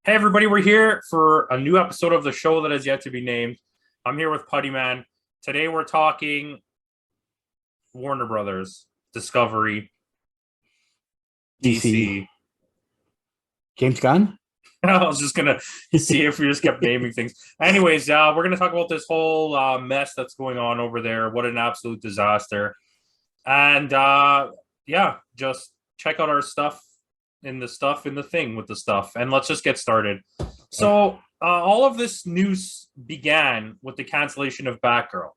Hey everybody, we're here for a new episode of the show that has yet to be named. I'm here with Putty Man. Today we're talking Warner Brothers, Discovery, DC. DC. James Gunn? I was just gonna see if we just kept naming things. Anyways, we're gonna talk about this whole mess that's going on over there. What an absolute disaster! And yeah, just check out our stuff in the thing with the stuff, and let's just get started. So all of this news began with the cancellation of Batgirl.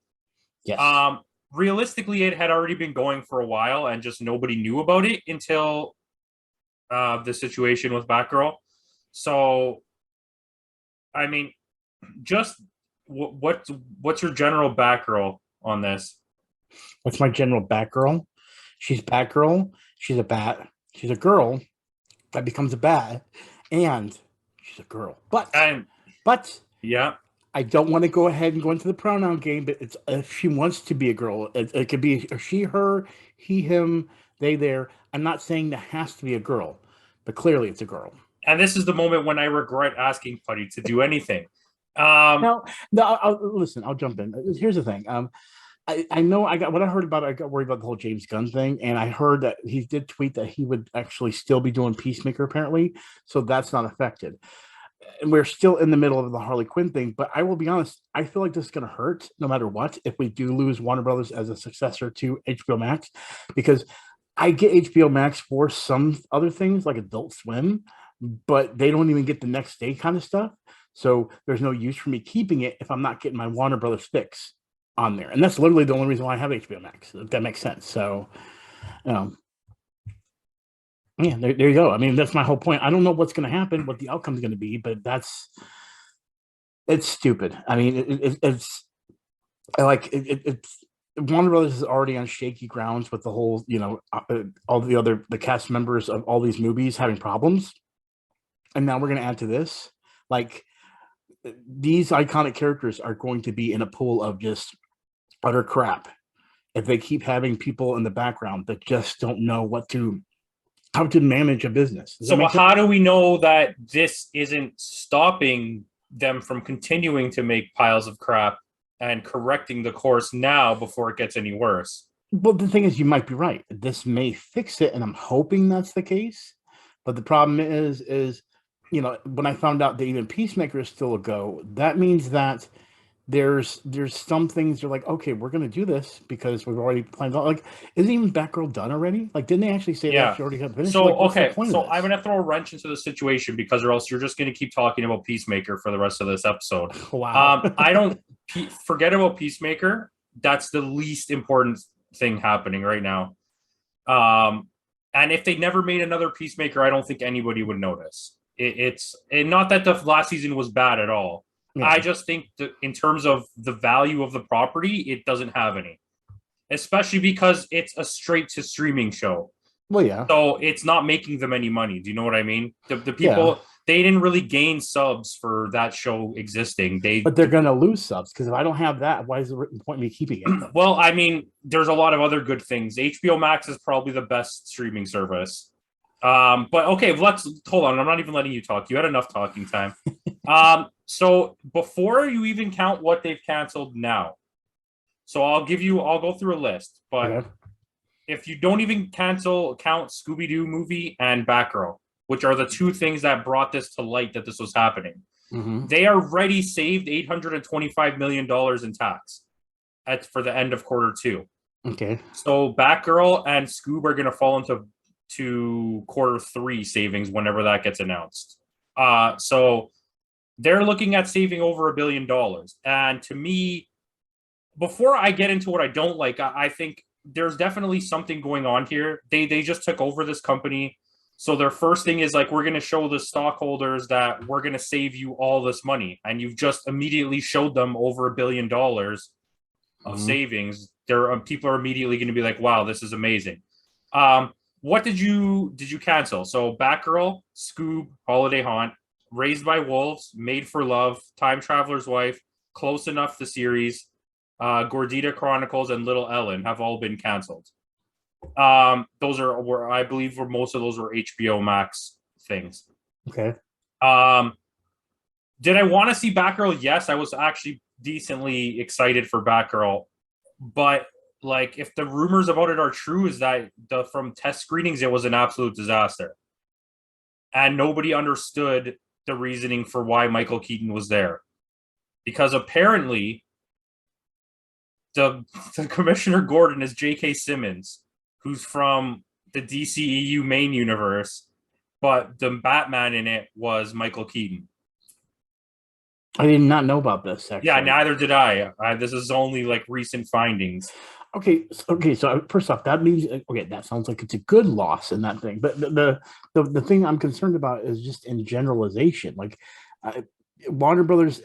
Yes. Realistically, it had already been going for a while, and just nobody knew about it until the situation with Batgirl. So, I mean, just what's your general Batgirl on this? That's my general Batgirl. She's Batgirl. She's a bat. She's a girl that becomes a bat, and she's a girl. But Yeah, I don't want to go ahead and go into the pronoun game. But it's if she wants to be a girl, it could be she, her, he, him, they, there. I'm not saying that has to be a girl, but clearly it's a girl. and this is the moment when I regret asking Putty to do anything. No, no. Listen. I'll jump in. Here's the thing. I know I got what I heard about. I got worried about the whole James Gunn thing, and I heard that he did tweet that he would actually still be doing Peacemaker, apparently. So that's not affected. And we're still in the middle of the Harley Quinn thing. But I will be honest, I feel like this is going to hurt no matter what if we do lose Warner Brothers as a successor to HBO Max, because I get HBO Max for some other things like Adult Swim, but they don't even get the next day kind of stuff. So there's no use for me keeping it if I'm not getting my Warner Brothers fix on there. And that's literally the only reason why I have HBO Max, if that makes sense. So, um, yeah, there you go. I mean, that's my whole point. I don't know what's going to happen, what the outcome is going to be, but it's stupid. I mean, it's like it's Warner Brothers is already on shaky grounds with the whole, all the cast members of all these movies having problems, and now we're going to add to this. Like, these iconic characters are going to be in a pool of just utter crap if they keep having people in the background that just don't know how to manage a business. So how do we know that this isn't stopping them from continuing to make piles of crap and correcting the course now before it gets any worse? Well, the thing is, you might be right. This may fix it, and I'm hoping that's the case. But the problem is when I found out that even Peacemaker is still a go, that means that there's some things you're like, okay, we're gonna do this because we've already planned out. Like, isn't even Batgirl done already? Like, didn't they actually say that Yeah. she already had finished? So Like, what's the okay, point of so I'm this? gonna throw a wrench into the situation because or else you're just gonna keep talking about Peacemaker for the rest of this episode. Wow. I don't forget about Peacemaker. That's the least important thing happening right now. And if they never made another Peacemaker, I don't think anybody would notice. It's and not that the last season was bad at all. Yeah. I just think that in terms of the value of the property, it doesn't have any, especially because it's a straight to streaming show. Well, yeah. So it's not making them any money. Do you know what I mean? The Yeah. people they didn't really gain subs for that show existing. But they're gonna lose subs because if I don't have that, why is the point me keeping it? Well, I mean, there's a lot of other good things. HBO Max is probably the best streaming service. But okay, let's hold on. I'm not even letting you talk. You had enough talking time. So before you even count what they've canceled now, so I'll go through a list, but Okay. if you don't even count Scooby-Doo movie and Batgirl, which are the two things that brought this to light that this was happening, they already saved $825 million in tax for the end of Q2. Okay. So Batgirl and Scoob are going to fall into Q3 savings whenever that gets announced. So they're looking at saving over $1 billion. And to me, before I get into what I don't like, I think there's definitely something going on here. They just took over this company. So their first thing is like, we're going to show the stockholders that we're going to save you all this money. And you've just immediately showed them over $1 billion of savings. People are immediately going to be like, wow, this is amazing. What did you cancel? So Batgirl, Scoob, Holiday Haunt, Raised by Wolves, Made for Love, Time Traveler's Wife, Close Enough the series, Gordita Chronicles, and Little Ellen have all been canceled. Those are where I believe most of those were HBO Max things. Okay. Did I want to see Batgirl? Yes, I was actually decently excited for Batgirl, but like if the rumors about it are true, is that from test screenings it was an absolute disaster, and nobody understood the reasoning for why Michael Keaton was there, because apparently the Commissioner Gordon is J.K. Simmons, who's from the DCEU main universe, but the Batman in it was Michael Keaton. I did not know about this. Actually. Yeah, neither did I. This is only like recent findings. Okay. So first off, that means that sounds like it's a good loss in that thing. But the thing I'm concerned about is just in generalization, like Warner Brothers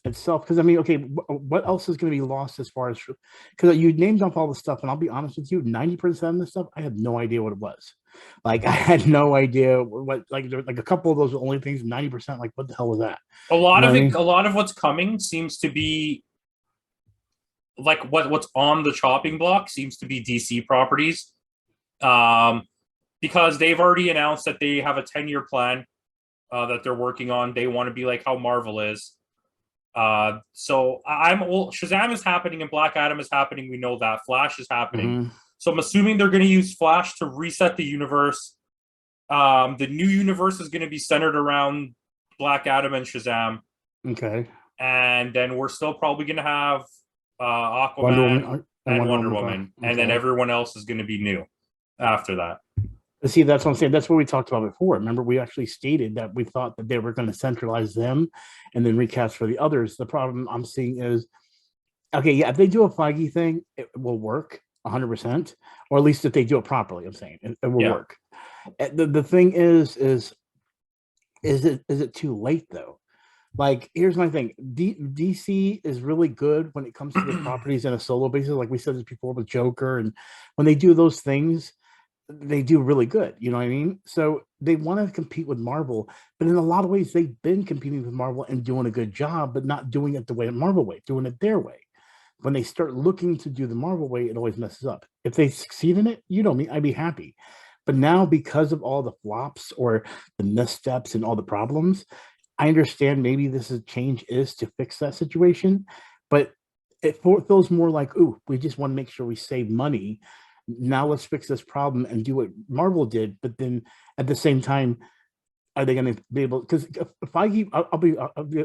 itself. Because I mean, okay, what else is going to be lost as far as because you named off all the stuff, and I'll be honest with you, 90% of the stuff I had no idea what it was. Like I had no idea what like a couple of those only things. 90%, like what the hell was that? A lot of it, a lot of what's coming seems to be like what's on the chopping block seems to be DC properties, because they've already announced that they have a 10-year plan that they're working on. They want to be like how Marvel is. So Shazam is happening and Black Adam is happening. We know that Flash is happening. So I'm assuming they're going to use Flash to reset the universe. The new universe is going to be centered around Black Adam and Shazam. Okay. And then we're still probably going to have Aquaman and Wonder Woman. Okay. And then everyone else is going to be new after that. See, that's what I'm saying. That's what we talked about before. Remember, we actually stated that we thought that they were going to centralize them and then recast for the others. The problem I'm seeing is, okay, yeah, if they do a Feige thing, it will work 100%, or at least if they do it properly. I'm saying it will work. The thing is it too late though? Like, here's my thing. DC is really good when it comes to the properties in a solo basis. Like we said this before with Joker, and when they do those things, they do really good. You know what I mean? So they want to compete with Marvel, but in a lot of ways, they've been competing with Marvel and doing a good job, but not doing it the way Marvel way, doing it their way. When they start looking to do the Marvel way, it always messes up. If they succeed in it, you know me, I'd be happy. But now, because of all the flops or the missteps and all the problems, I understand maybe this change is to fix that situation, but it feels more like, ooh, we just want to make sure we save money. Now let's fix this problem and do what Marvel did. But then at the same time, are they going to be able? Because Feige, I'll be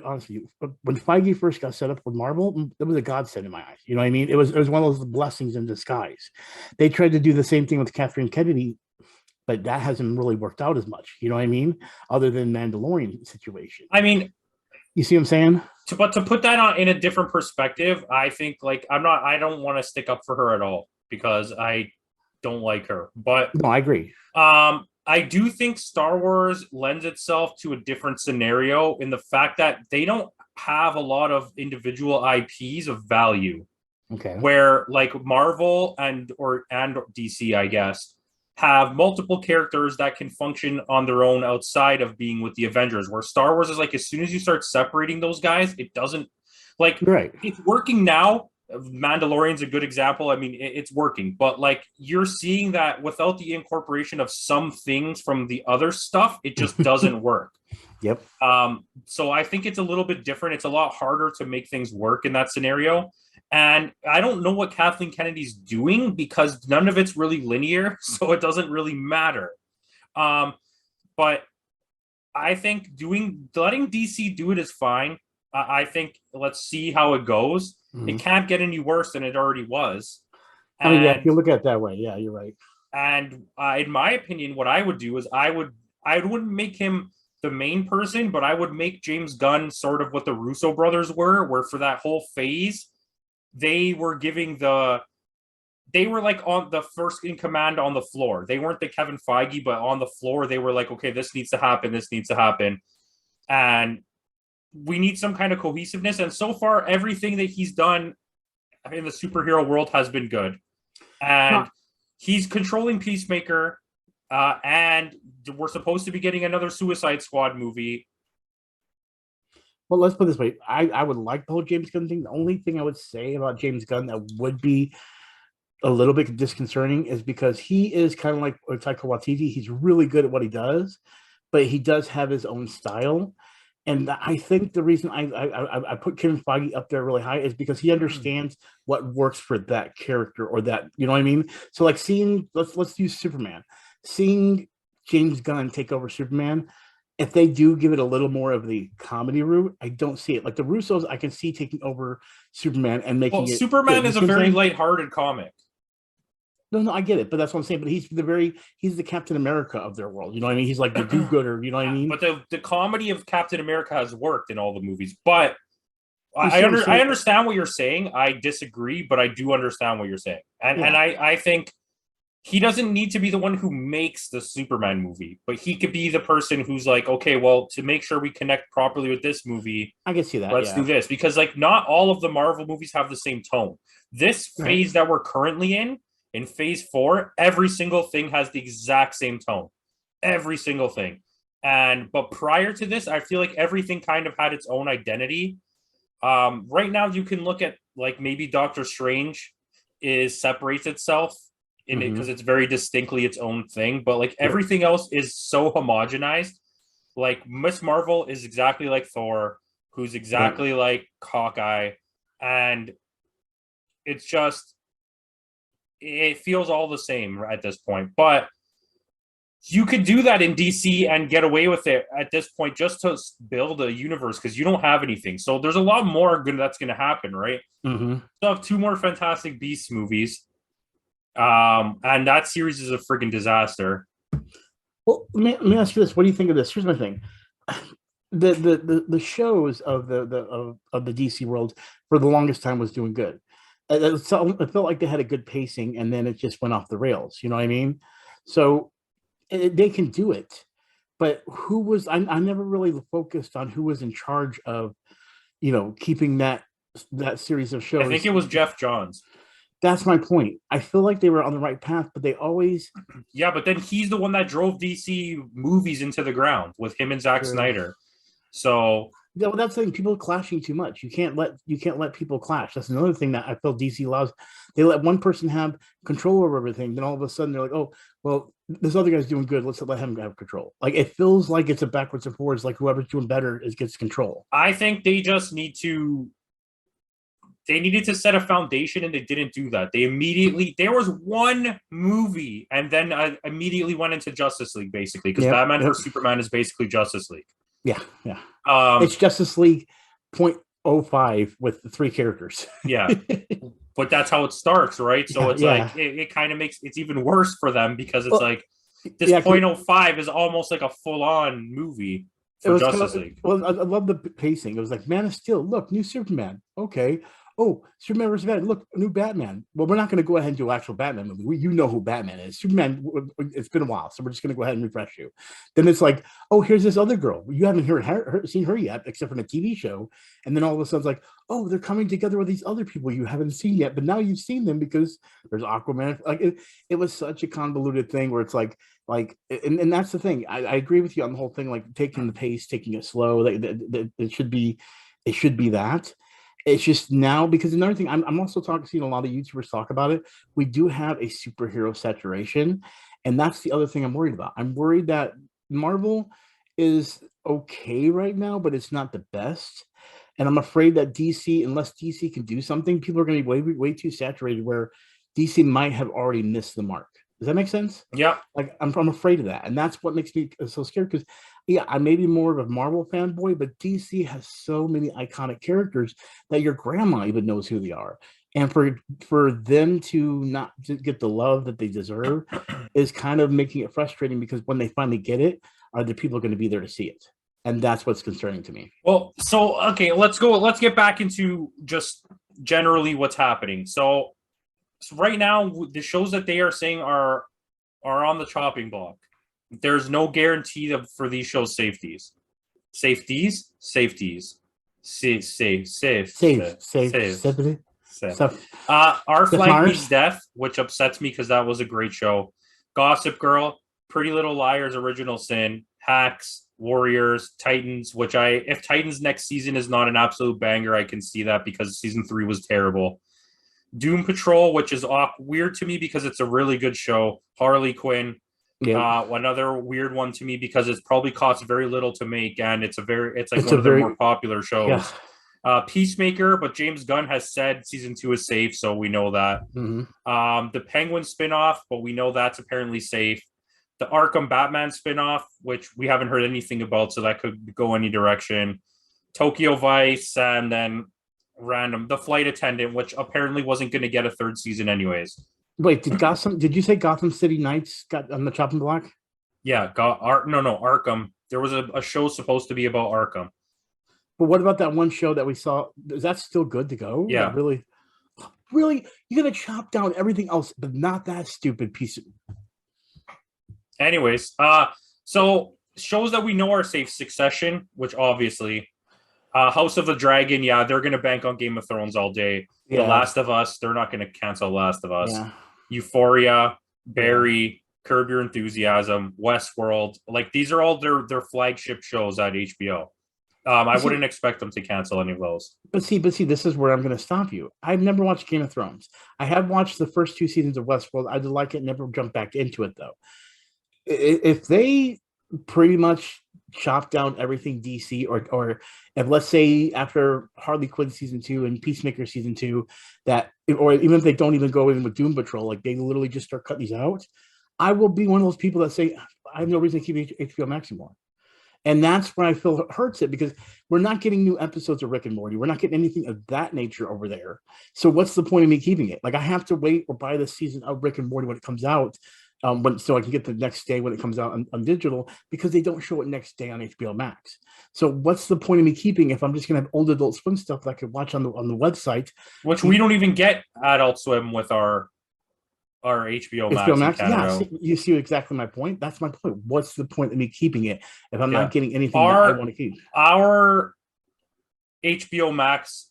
honest with you. When Feige first got set up with Marvel, it was a godsend in my eyes. You know what I mean? It was one of those blessings in disguise. They tried to do the same thing with Kathleen Kennedy, but that hasn't really worked out as much. You know what I mean? Other than Mandalorian situation. I mean, you see what I'm saying? But to put that on in a different perspective, I think like I don't want to stick up for her at all because I don't like her. But no, I agree. I do think Star Wars lends itself to a different scenario in the fact that they don't have a lot of individual IPs of value. Okay. Where like Marvel and DC, I guess, have multiple characters that can function on their own outside of being with the Avengers, where Star Wars is like, as soon as you start separating those guys, it doesn't like, it's working now. Mandalorian's a good example. I mean, it's working, but like you're seeing that without the incorporation of some things from the other stuff, it just doesn't work. Yep. So I think it's a little bit different. It's a lot harder to make things work in that scenario. And I don't know what Kathleen Kennedy's doing because none of it's really linear, so it doesn't really matter. But I think letting DC do it is fine. I think let's see how it goes. Mm-hmm. It can't get any worse than it already was. I mean, yeah, if you look at it that way, yeah, you're right. And in my opinion, what I would do is I wouldn't make him the main person, but I would make James Gunn sort of what the Russo brothers were, where for that whole phase, they were like on the first in command on the floor. They weren't the Kevin Feige, but on the floor, they were like, okay, this needs to happen. This needs to happen. And we need some kind of cohesiveness. And so far, everything that he's done in the superhero world has been good. And he's controlling Peacemaker. And we're supposed to be getting another Suicide Squad movie. Well, let's put it this way. I would like the whole James Gunn thing. The only thing I would say about James Gunn that would be a little bit disconcerting is because he is kind of like Taika Waititi. He's really good at what he does, but he does have his own style. And I think the reason I put Kevin Feige up there really high is because he understands what works for that character, or that, you know what I mean? So like seeing, let's use Superman. Seeing James Gunn take over Superman, if they do give it a little more of the comedy route, I don't see it. Like the Russos, I can see taking over Superman and making it. Superman is a very lighthearted comic. No, I get it, but that's what I'm saying. But he's the Captain America of their world. You know what I mean? He's like the do-gooder. You know what I mean? But the comedy of Captain America has worked in all the movies. But I understand what you're saying. I disagree, but I do understand what you're saying. And I think he doesn't need to be the one who makes the Superman movie, but he could be the person who's like, okay, well, to make sure we connect properly with this movie, I can see that. Let's do this, because like not all of the Marvel movies have the same tone. This phase that we're currently in phase 4, every single thing has the exact same tone. Every single thing. But prior to this, I feel like everything kind of had its own identity. Right now you can look at like maybe Doctor Strange separates itself in it because it's very distinctly its own thing, but like everything else is so homogenized. Like Miss Marvel is exactly like Thor, who's exactly like Hawkeye, and it's just, it feels all the same at this point. But you could do that in DC and get away with it at this point, just to build a universe, because you don't have anything. So there's a lot more good that's going to happen, right? So I have 2 more Fantastic Beasts movies, and that series is a freaking disaster. Well, let me ask you this: what do you think of this? Here's my thing: the shows of the DC world for the longest time was doing good. It felt like they had a good pacing, and then it just went off the rails. You know what I mean? So they can do it, but who was? I never really focused on who was in charge of, keeping that series of shows. I think it was Jeff Johns. That's my point. I feel like they were on the right path, but they always. Yeah, but then he's the one that drove DC movies into the ground with him and Zack Snyder. So yeah, well, that's the thing. People are clashing too much. You can't let people clash. That's another thing that I feel DC allows. They let one person have control over everything. Then all of a sudden they're like, oh, well, this other guy's doing good. Let's let him have control. Like it feels like it's a backwards and forwards. Like whoever's doing better gets control. I think they just needed to set a foundation, and they didn't do that. There was one movie, and then I immediately went into Justice League, basically, because Batman vs Superman is basically Justice League. Yeah. It's Justice League 0.05 with the 3 characters. Yeah. But that's how it starts, right? So it's like, it kind of makes it's even worse for them, because it's like, this 0.05 is almost like a full-on movie for Justice League. Well, I love the pacing. It was like, Man of Steel, look, new Superman. Okay. Oh, Superman versus Batman. Look, new Batman. Well, we're not going to go ahead and do an actual Batman movie. You know who Batman is. Superman, it's been a while, so we're just going to go ahead and refresh you. Then it's like, oh, here's this other girl. You haven't seen her yet, except for in a TV show. And then all of a sudden it's like, oh, they're coming together with these other people you haven't seen yet, but now you've seen them because there's Aquaman. Like it was such a convoluted thing where it's like, and that's the thing. I agree with you on the whole thing, like taking the pace, taking it slow. It should be that. It's just now, because another thing, I'm also seeing a lot of YouTubers talk about it. We do have a superhero saturation, and that's the other thing I'm worried about. I'm worried that Marvel is okay right now, but it's not the best. And I'm afraid that DC, unless DC can do something, people are going to be way too saturated, where DC might have already missed the mark. Does that make sense? Yeah. Like I'm afraid of that, and that's what makes me so scared. Because I may be more of a Marvel fanboy, but DC has so many iconic characters that your grandma even knows who they are, and for them to not get the love that they deserve is kind of making it frustrating. Because when they finally get it, are the people going to be there to see it? And that's what's concerning to me. Well, so okay, let's get back into just generally what's happening. So right now, the shows that they are saying are on the chopping block. There's no guarantee for these shows safeties. Safe. Our Flag Meets Death, which upsets me because that was a great show. Gossip Girl, Pretty Little Liars, Original Sin, Hacks, Warriors, Titans, if Titans next season is not an absolute banger, I can see that, because season 3 was terrible. Doom Patrol, which is weird to me because it's a really good show. Harley Quinn, Yeah, Another weird one to me because it's probably costs very little to make, and it's like it's one a of their very more popular yeah. shows. Peacemaker, but James Gunn has said season 2 is safe, so we know that. Mm-hmm. The Penguin spinoff, but we know that's apparently safe. The Arkham Batman spinoff, which we haven't heard anything about, so that could go any direction. Tokyo Vice, and then random The Flight Attendant, which apparently wasn't going to get a third season anyways. Wait, did you say Gotham City Knights got on the chopping block? Yeah, no, Arkham. There was a show supposed to be about Arkham. But what about that one show that we saw? Is that still good to go? Yeah. That really, you're gonna chop down everything else, but not that stupid piece of. Anyways, so shows that we know are safe: Succession, which obviously, House of the Dragon. Yeah, they're gonna bank on Game of Thrones all day. Yeah. The Last of Us, they're not gonna cancel Last of Us. Yeah. Euphoria, Barry, Curb Your Enthusiasm, Westworld. Like these are all their flagship shows at HBO. I wouldn't expect them to cancel any of those. But see, this is where I'm going to stop you. I've never watched Game of Thrones. I have watched the first 2 seasons of Westworld. I did like it, never jumped back into it though. If they pretty much chop down everything DC, or if let's say after Harley Quinn season 2 and Peacemaker season 2, or even if they don't even go in with Doom Patrol, like they literally just start cutting these out, I will be one of those people that say I have no reason to keep HBO Max anymore. And that's when I feel it hurts it, because we're not getting new episodes of Rick and Morty. We're not getting anything of that nature over there. So what's the point of me keeping it? Like I have to wait or buy the season of Rick and Morty when it comes out, so I can get the next day when it comes out on digital, because they don't show it next day on HBO Max. So what's the point of me keeping if I'm just going to have old Adult Swim stuff that I could watch on the website? Which we don't even get Adult Swim with our HBO Max. HBO Max, yeah. You see exactly my point. That's my point. What's the point of me keeping it if I'm not getting anything that I want to keep? Our HBO Max,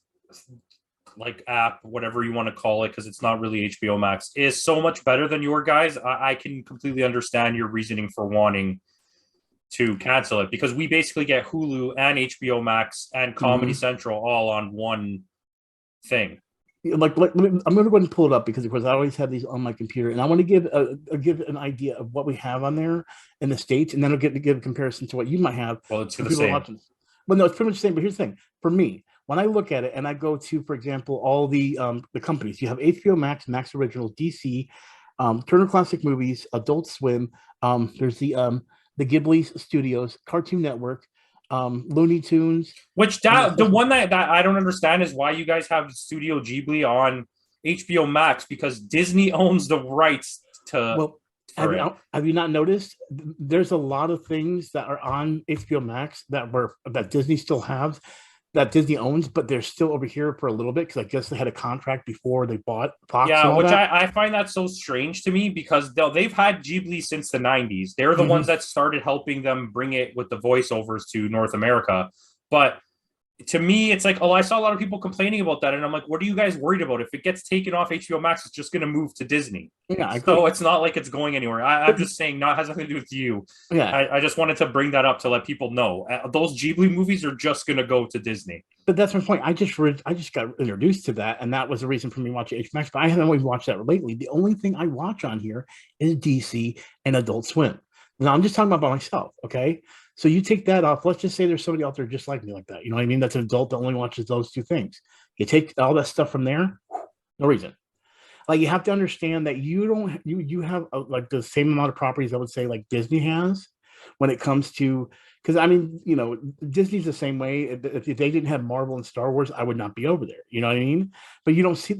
like app, whatever you want to call it, because it's not really HBO Max, is so much better than your guys. I can completely understand your reasoning for wanting to cancel it, because we basically get Hulu and HBO Max and Comedy Central all on one thing. Like I'm going to go ahead and pull it up, because of course I always have these on my computer, and I want to give an idea of what we have on there in the States, and then I'll get to give a comparison to what you might have. Well, it's the same. Well, no, it's pretty much the same. But here's the thing: for me, when I look at it and I go to, for example, all the companies, you have HBO Max, Max Original, DC, Turner Classic Movies, Adult Swim. There's the Ghibli Studios, Cartoon Network, Looney Tunes. Which the one that I don't understand is why you guys have Studio Ghibli on HBO Max, because Disney owns the rights to. Well, have you not noticed? There's a lot of things that are on HBO Max that Disney still has, that Disney owns, but they're still over here for a little bit, because I guess they had a contract before they bought Fox. Yeah, which I find that so strange to me, because they've had Ghibli since the 90s. They're the ones that started helping them bring it with the voiceovers to North America. But to me, it's like, I saw a lot of people complaining about that, and I'm like, what are you guys worried about? If it gets taken off HBO Max, it's just going to move to Disney. Yeah, so it's not like it's going anywhere. I'm just saying, has nothing to do with you. Yeah, I just wanted to bring that up to let people know those Ghibli movies are just going to go to Disney. But that's my point. I just got introduced to that, and that was the reason for me watching HBO Max. But I haven't always watched that lately. The only thing I watch on here is DC and Adult Swim. Now I'm just talking about by myself, okay? So you take that off. Let's just say there's somebody out there just like me, like that. You know what I mean? That's an adult that only watches those 2 things. You take all that stuff from there, no reason. Like, you have to understand that you have like the same amount of properties, I would say, like Disney has, when it comes to, because I mean, Disney's the same way. If they didn't have Marvel and Star Wars, I would not be over there. You know what I mean? But you don't see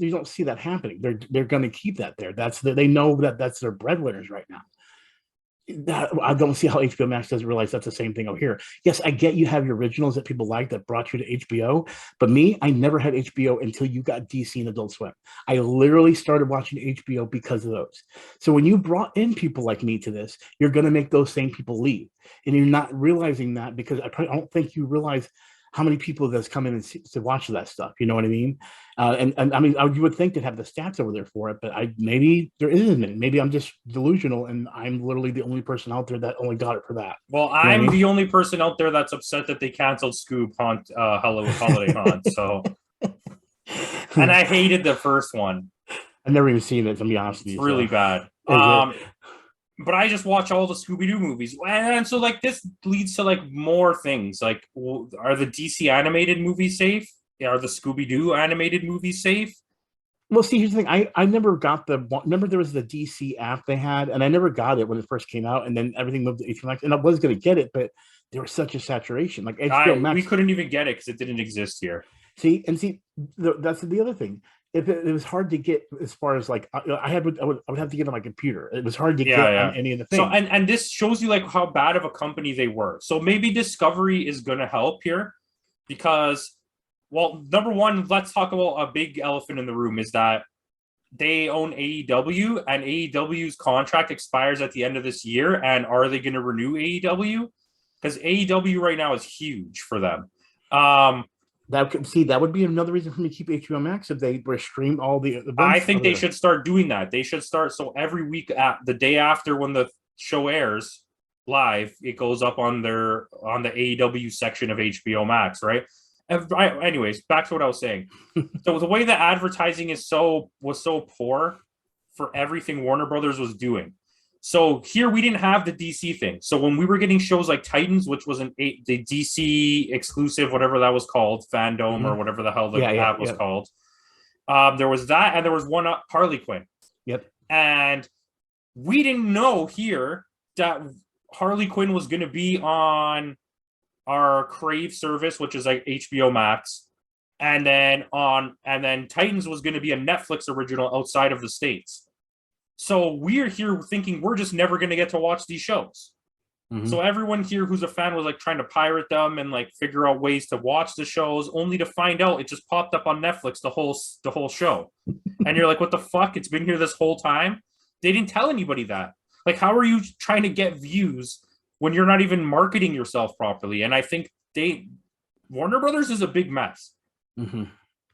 that happening. They're going to keep that there. They know that that's their breadwinners right now. I don't see how HBO Max doesn't realize that's the same thing over here. Yes, I get you have your originals that people like that brought you to HBO, but me, I never had HBO until you got DC and Adult Swim. I literally started watching HBO because of those. So when you brought in people like me to this, you're going to make those same people leave, and you're not realizing that, because I don't think you realize how many people that's come in and to watch that stuff. You know what I mean? And I mean, you would think they'd have the stats over there for it, but maybe there isn't. Maybe I'm just delusional, and I'm literally the only person out there that only got it for that. Well, I'm the only person out there that's upset that they canceled Scoob Holiday Haunt. So, and I hated the first one. I've never even seen it, to be honest with you. It's really bad. but I just watch all the Scooby-Doo movies. And so like this leads to like more things. Like, are the DC animated movies safe? Are the Scooby-Doo animated movies safe? Well, see, here's the thing. I never got remember there was the DC app they had, and I never got it when it first came out, and then everything moved to HBO Max, and I was going to get it, but there was such a saturation. Like HBO Max, we couldn't even get it because it didn't exist here. See, that's the other thing. If it was hard to get as far as like I would have to get on my computer. It was hard to get on any of the things. So and this shows you like how bad of a company they were. So maybe Discovery is going to help here because, well, number one, let's talk about a big elephant in the room is that they own AEW and AEW's contract expires at the end of this year. And are they going to renew AEW? Because AEW right now is huge for them. That would be another reason for me to keep HBO Max if they were streamed all the events. I think they should start doing that. They should start so every week at the day after when the show airs live, it goes up on the AEW section of HBO Max, right? Anyways, back to what I was saying. So the way the advertising was so poor for everything Warner Brothers was doing. So here we didn't have the DC thing. So when we were getting shows like Titans, which was the DC exclusive, whatever that was called, fandome or whatever the hell that was called. There was that, and there was one Harley Quinn. Yep. And we didn't know here that Harley Quinn was going to be on our Crave service, which is like HBO Max, and then Titans was going to be a Netflix original outside of the States. So we're here thinking we're just never going to get to watch these shows. Mm-hmm. So everyone here who's a fan was like trying to pirate them and like figure out ways to watch the shows, only to find out it just popped up on Netflix the whole show. And you're like, what the fuck? It's been here this whole time. They didn't tell anybody that. Like, how are you trying to get views when you're not even marketing yourself properly? And I think Warner Brothers is a big mess. Mm-hmm.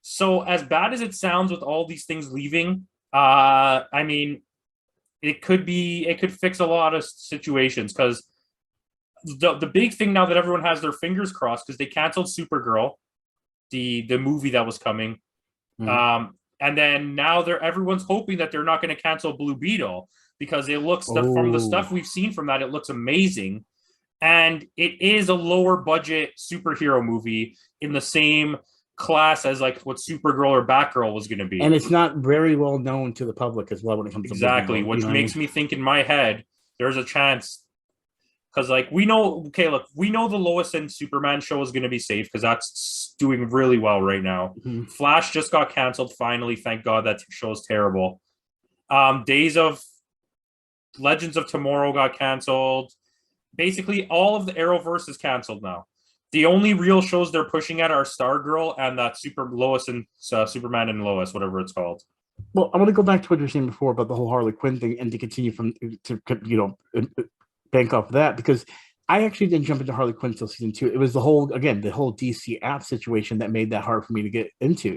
So as bad as it sounds with all these things leaving, I mean, it could fix a lot of situations because the big thing now that everyone has their fingers crossed because they canceled Supergirl, the movie that was coming. Mm-hmm. And then now everyone's hoping that they're not going to cancel Blue Beetle because it looks from the stuff we've seen from that, it looks amazing. And it is a lower budget superhero movie in the same class as like what Supergirl or Batgirl was going to be. And it's not very well known to the public as well when it comes to exactly, which makes me think in my head, there's a chance because like we know the Lois and Superman show is going to be safe because that's doing really well right now. Mm-hmm. Flash just got canceled finally. Thank God that show is terrible. Legends of Tomorrow got canceled. Basically, all of the Arrowverse is canceled now. The only real shows they're pushing at are Stargirl and that Lois and Superman and Lois, whatever it's called. Well, I want to go back to what you were saying before about the whole Harley Quinn thing and to continue bank off that because I actually didn't jump into Harley Quinn until season 2. It was the whole DC app situation that made that hard for me to get into,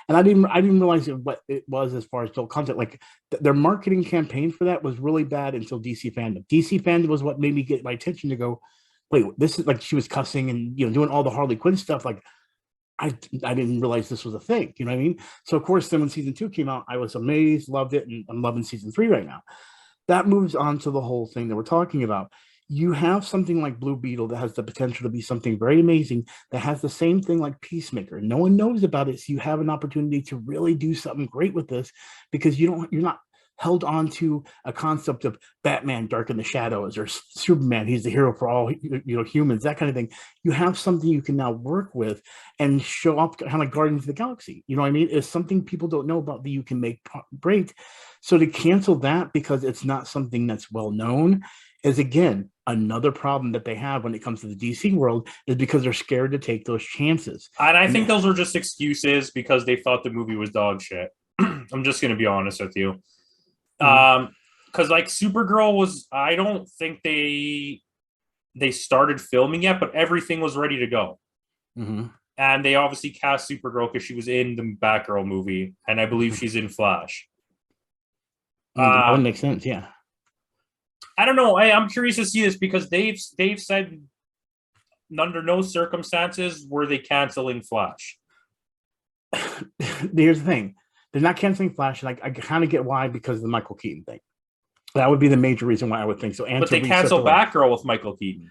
and I didn't realize what it was as far as built content. Like their marketing campaign for that was really bad until DC Fandom. DC Fandom was what made me get my attention to go, wait, this is like she was cussing and doing all the Harley Quinn stuff. Like I didn't realize this was a thing. You know what I mean? So of course, then when season 2 came out, I was amazed, loved it, and I'm loving season 3 right now. That moves on to the whole thing that we're talking about. You have something like Blue Beetle that has the potential to be something very amazing that has the same thing like Peacemaker. No one knows about it, so you have an opportunity to really do something great with this because you're not held on to a concept of Batman dark in the shadows or Superman, he's the hero for all humans, that kind of thing. You have something you can now work with and show up kind of like Guardians of the Galaxy. You know what I mean? It's something people don't know about that you can make great. So to cancel that because it's not something that's well known is, again, another problem that they have when it comes to the DC world is because they're scared to take those chances. And I think those are just excuses because they thought the movie was dog shit. I'm just going to be honest with you. Because like Supergirl was, I don't think they started filming yet, but everything was ready to go. Mm-hmm. And they obviously cast Supergirl because she was in the Batgirl movie, and I believe she's in Flash. That would make sense, yeah. I don't know. I'm curious to see this because they've said under no circumstances were they canceling Flash. Here's the thing. They're not canceling Flash, and I kind of get why because of the Michael Keaton thing. That would be the major reason why I would think so. And But to they reset canceled the rights. Batgirl with Michael Keaton.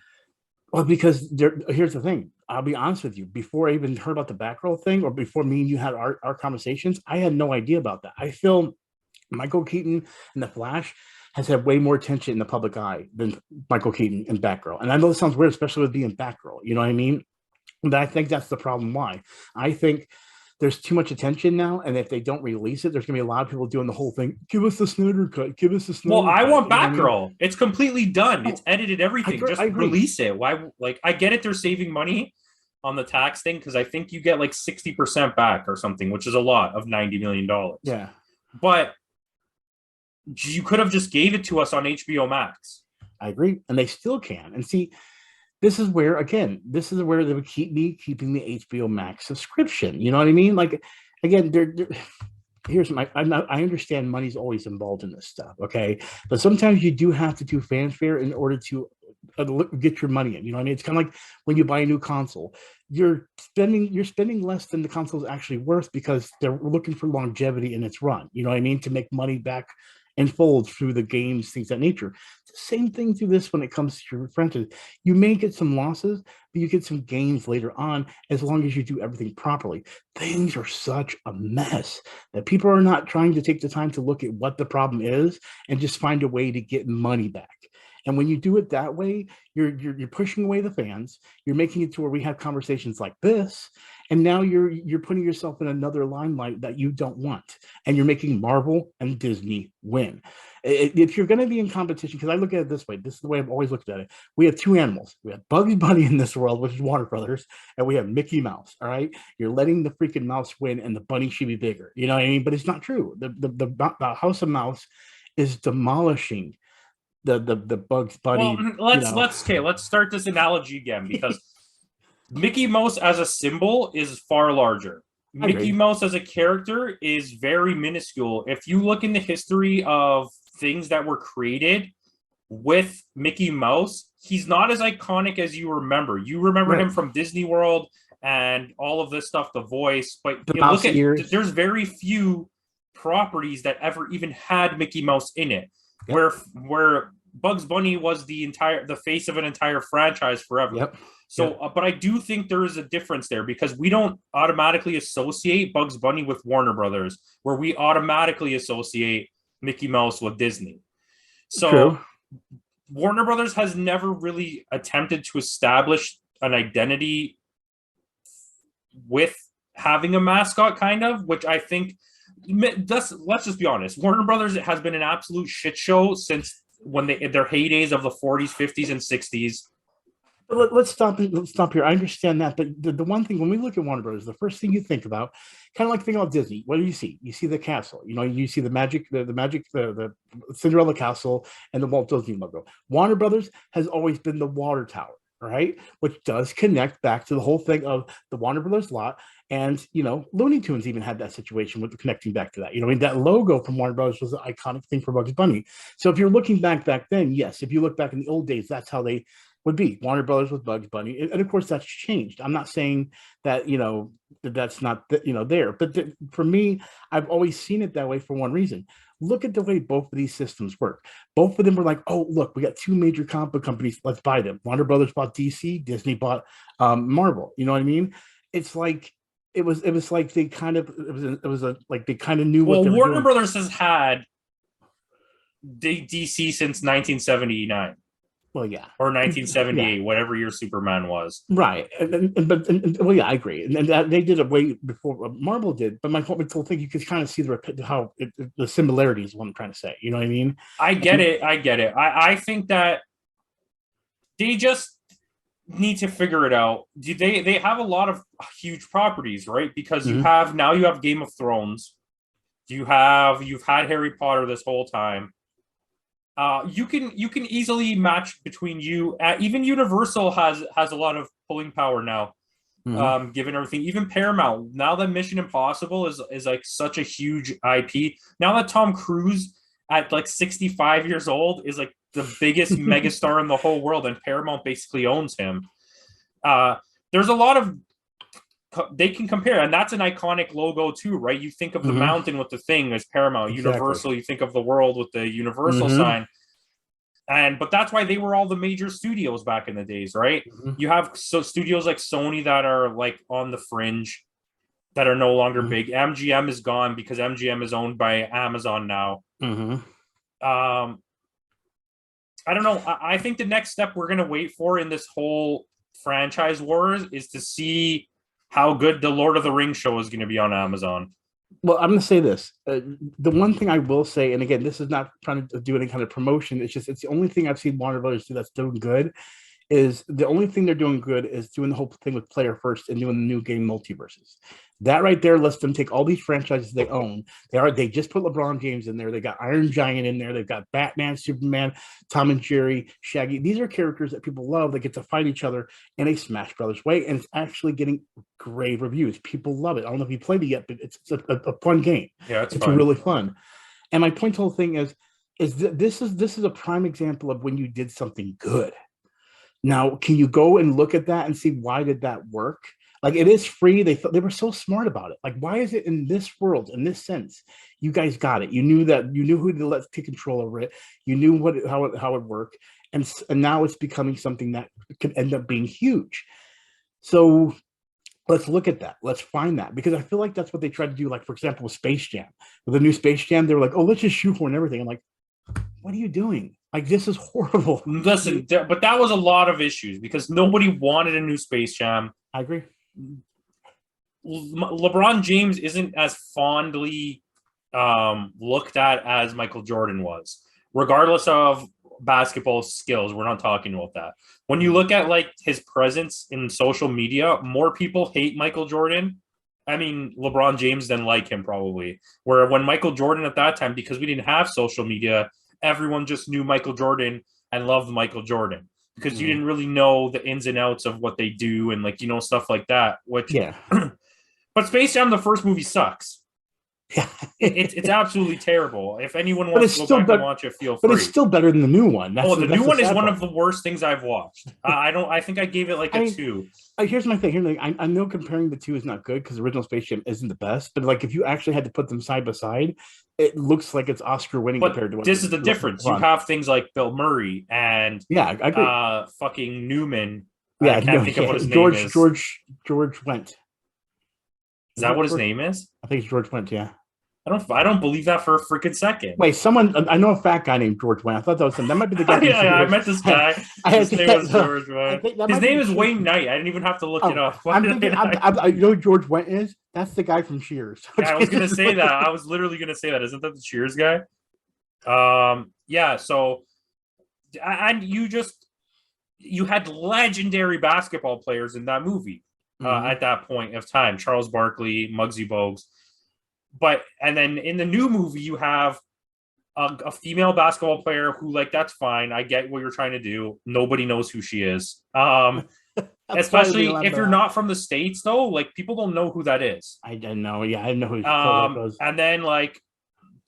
Well, because here's the thing. I'll be honest with you. Before I even heard about the Batgirl thing, or before me and you had our conversations, I had no idea about that. I feel Michael Keaton and the Flash has had way more attention in the public eye than Michael Keaton and Batgirl. And I know this sounds weird, especially with being Batgirl. You know what I mean? But I think that's the problem. Why? I think there's too much attention now, and if they don't release it, there's gonna be a lot of people doing the whole thing. Give us the Snyder cut. Give us the Snyder Well, I cut. want You know what I mean? Batgirl. It's completely done. It's Oh, edited everything. Just I agree. release it. Why? Like, I get it. They're saving money on the tax thing because I think you get like 60% back or something, which is a lot of $90 million. Yeah, But you could have just gave it to us on HBO Max. I agree, and they still can. And see, this is where they would keep me keeping the HBO Max subscription. You know what I mean? Like, again, here's I understand money's always involved in this stuff, okay? But sometimes you do have to do fanfare in order to get your money in. You know what I mean? It's kind of like when you buy a new console. You're spending less than the console is actually worth because they're looking for longevity in its run. You know what I mean? To make money back and fold through the games, things of that nature. It's the same thing through this when it comes to your franchise. You may get some losses, but you get some gains later on as long as you do everything properly. Things are such a mess that people are not trying to take the time to look at what the problem is and just find a way to get money back. And when you do it that way, you're pushing away the fans. You're making it to where we have conversations like this, and now you're putting yourself in another limelight that you don't want, and you're making Marvel and Disney win. If you're going to be in competition, because I look at it this way, this is the way I've always looked at it. We have two animals. We have Bugs Bunny in this world, which is Warner Brothers, and we have Mickey Mouse. All right, you're letting the freaking mouse win, and the bunny should be bigger. You know what I mean? But it's not true. The House of Mouse is demolishing the Bugs Bunny. Well, let's start this analogy again because Mickey Mouse as a symbol is far larger. Mickey Mouse as a character is very minuscule. If you look in the history of things that were created with Mickey Mouse, he's not as iconic as you remember. You remember him from Disney World and all of this stuff, the voice, but there's very few properties that ever even had Mickey Mouse in it. Yep. Where Bugs Bunny was the face of an entire franchise forever. Yep. So, but I do think there is a difference there because we don't automatically associate Bugs Bunny with Warner Brothers, where we automatically associate Mickey Mouse with Disney. So, True. Warner Brothers has never really attempted to establish an identity with having a mascot, kind of, which I think. Let's just be honest. Warner Brothers has been an absolute shit show since when their heydays of the 40s, 50s, and 60s. Let's stop here. I understand that, but the one thing when we look at Warner Brothers, the first thing you think about, kind of like thinking about Disney. What do you see? You see the castle. You know, you see the Cinderella castle and the Walt Disney logo. Warner Brothers has always been the water tower, right? Which does connect back to the whole thing of the Warner Brothers lot. And, you know, Looney Tunes even had that situation with connecting back to that. You know, I mean, that logo from Warner Brothers was an iconic thing for Bugs Bunny. So if you're looking back then, yes, if you look back in the old days, that's how they would be. Warner Brothers with Bugs Bunny. And of course, that's changed. I'm not saying that, you know, that's not, there. But for me, I've always seen it that way for one reason. Look at the way both of these systems work. Both of them were like, oh, look, we got two major comic book companies. Let's buy them. Warner Brothers bought DC. Disney bought Marvel. You know what I mean? It's like, it was like they kind of like they kind of knew what they were Warner doing. Brothers has had DC since 1979. Well, yeah, or 1978, whatever your Superman was. Right, well, yeah, I agree, and that they did it way before Marvel did. But my whole thing, you could kind of see the similarities. What I'm trying to say, you know what I mean? I get it. I think that they just need to figure it out. They have a lot of huge properties, right? Because you have Game of Thrones. You've had Harry Potter this whole time. You can easily match between you. Even Universal has a lot of pulling power now, given everything. Even Paramount, now that Mission Impossible is like such a huge IP. Now that Tom Cruise at like 65 years old is like the biggest megastar in the whole world, and Paramount basically owns him. There's a lot of they can compare, and that's an iconic logo too, right? You think of the mountain with the thing as Paramount, Exactly. Universal. You think of the world with the Universal Mm-hmm. sign, but that's why they were all the major studios back in the days, right? You have studios like Sony that are like on the fringe, that are no longer big. MGM is gone because MGM is owned by Amazon now. I don't know. I think the next step we're gonna wait for in this whole franchise wars is to see how good the Lord of the Rings show is going to be on Amazon. Well, I'm going to say this. The one thing I will say, and again, this is not trying to do any kind of promotion. It's the only thing I've seen Warner Brothers do that's doing good. Is the only thing they're doing good is doing the whole thing with player first and doing the new game multiverses. That right there lets them take all these franchises they own. They just put LeBron James in there. They got Iron Giant in there. They've got Batman, Superman, Tom and Jerry, Shaggy. These are characters that people love that get to fight each other in a Smash Brothers way, and it's actually getting great reviews. People love it. I don't know if you played it yet, but it's a fun game. Yeah, it's fun. Really fun. And my point to the whole thing is this is a prime example of when you did something good. Now, can you go and look at that and see why did that work? Like, it is free. They were so smart about it. Like, why is it in this world, in this sense? You guys got it. You knew who to let take control over it. You knew how it worked, and now it's becoming something that could end up being huge. So let's look at that. Let's find that, because I feel like that's what they tried to do. Like, for example, with Space Jam, with the new Space Jam, they were like, "Oh, let's just shoehorn everything." I'm like, what are you doing? Like, this is horrible. Listen, but that was a lot of issues because nobody wanted a new Space Jam. I agree. LeBron James isn't as fondly looked at as Michael Jordan was, regardless of basketball skills. We're not talking about that. When you look at like his presence in social media, more people hate Michael Jordan. I mean, LeBron James than like him probably. Where when Michael Jordan at that time, because we didn't have social media, everyone just knew Michael Jordan and loved Michael Jordan because you didn't really know the ins and outs of what they do and like, stuff like that. Which, but Space Jam, the first movie, sucks. Yeah, it's absolutely terrible. If anyone wants to go back and watch it, feel free. But it's still better than the new one. The new one is one of the worst things I've watched. I think I gave it like a 2. Here's my thing. I know comparing the two is not good because original Space Jam isn't the best, but like if you actually had to put them side by side, it looks like it's Oscar winning compared to what this is the difference. You have things like Bill Murray and I agree. Fucking Newman. Yeah, I can't think of what his name is. George Wendt. Is that what his name is? I think it's George Wendt. Yeah. I don't believe that for a freaking second. Wait, I know a fat guy named George Wendt. I thought that was him. That might be the guy. I met this guy. His name was George Wendt. His name is Wayne Knight. I didn't even have to look it up. You know who George Wendt is? That's the guy from Cheers. Yeah, I was gonna say that. I was literally gonna say that. Isn't that the Cheers guy? Yeah. So, and you had legendary basketball players in that movie at that point of time. Charles Barkley, Muggsy Bogues. And then in the new movie, you have a female basketball player who, like, that's fine. I get what you're trying to do. Nobody knows who she is. Especially if you're not from the States, though. Like, people don't know who that is. I don't know. Yeah, I know who was. And then, like,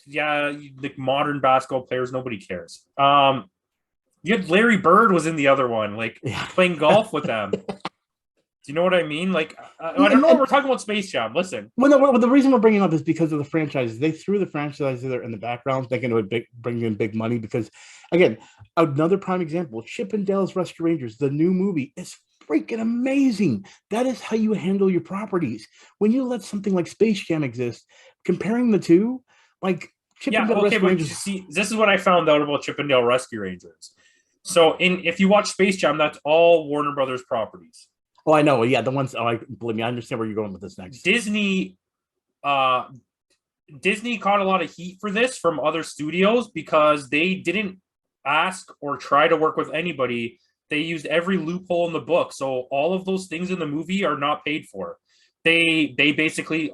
like modern basketball players, nobody cares. You had Larry Bird was in the other one, like playing golf with them. Do you know what I mean? Like, I don't know. We're talking about Space Jam. Listen. Well, the reason we're bringing it up is because of the franchises. They threw the franchises there in the background, thinking it would bring in big money. Because, again, another prime example: Chip and Dale's Rescue Rangers, the new movie, is freaking amazing. That is how you handle your properties. When you let something like Space Jam exist, comparing the two, like Chip and Dale Rescue Rangers. See, this is what I found out about Chip and Dale Rescue Rangers. So, if you watch Space Jam, that's all Warner Brothers properties. Oh, I know. Yeah, the ones. Believe me, I understand where you're going with this next. Disney caught a lot of heat for this from other studios because they didn't ask or try to work with anybody. They used every loophole in the book, so all of those things in the movie are not paid for. They basically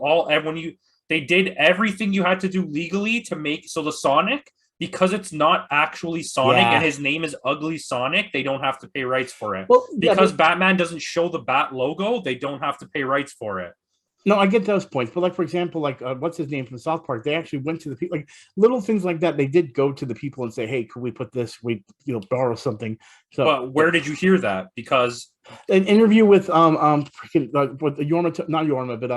they did everything you had to do legally to make the Sonic. Because it's not actually Sonic and his name is Ugly Sonic, they don't have to pay rights for it. Well, because Batman doesn't show the Bat logo, they don't have to pay rights for it. No, I get those points, but like for example, like what's his name from South Park? They actually went to the people, like little things like that. They did go to the people and say, "Hey, could we put this? We borrow something." So But where did you hear that? Because an interview with freaking with Yorma, not Yorma, but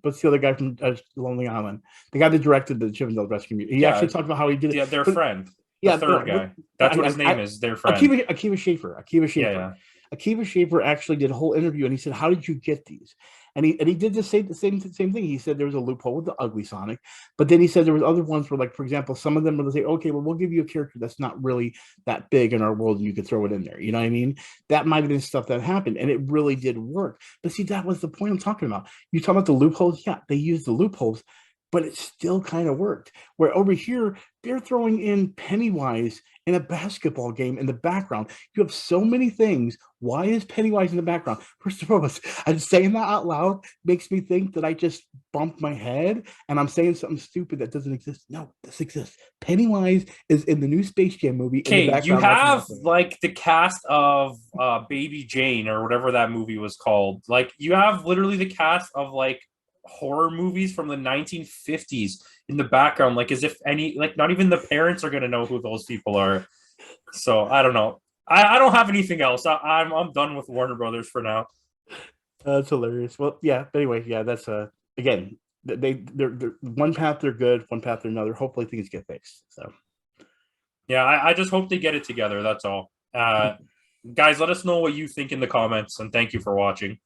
what's the other guy from Lonely Island? The guy that directed the Chippendale Rescue. He actually yeah, talked about how he did it. yeah, their But friend, the yeah, third guy. That's what his name is. Their friend. Akiva Schaffer. Akiva Yeah, Schaffer. yeah. Akiva Schaffer actually did a whole interview, and he said, "How did you get these?" And he did the same thing. He said there was a loophole with the ugly Sonic, but then he said there was other ones where, like for example, some of them would say, "Okay, well we'll give you a character that's not really that big in our world, and you could throw it in there." You know what I mean? That might have been stuff that happened, and it really did work. But see, that was the point I'm talking about. You talk about the loopholes. Yeah, they used the loopholes, but it still kind of worked. Where over here, they're throwing in Pennywise in a basketball game in the background. You have so many things. Why is Pennywise in the background? First of all, I'm saying that out loud makes me think that I just bumped my head and I'm saying something stupid that doesn't exist. No, this exists. Pennywise is in the new Space Jam movie in the Okay, you background watching have wrestling. like the cast of Baby Jane or whatever that movie was called. Like you have literally the cast of like horror movies from the 1950s in the background, like as if any like not even the parents are gonna know who those people are. So I don't know. I don't have anything else. I'm done with Warner Brothers for now. That's hilarious. Well, yeah. But anyway, yeah. That's again. They're one path they're good, one path they're another. Hopefully things get fixed. So Yeah, I just hope they get it together. That's all. Guys, let us know what you think in the comments, and thank you for watching.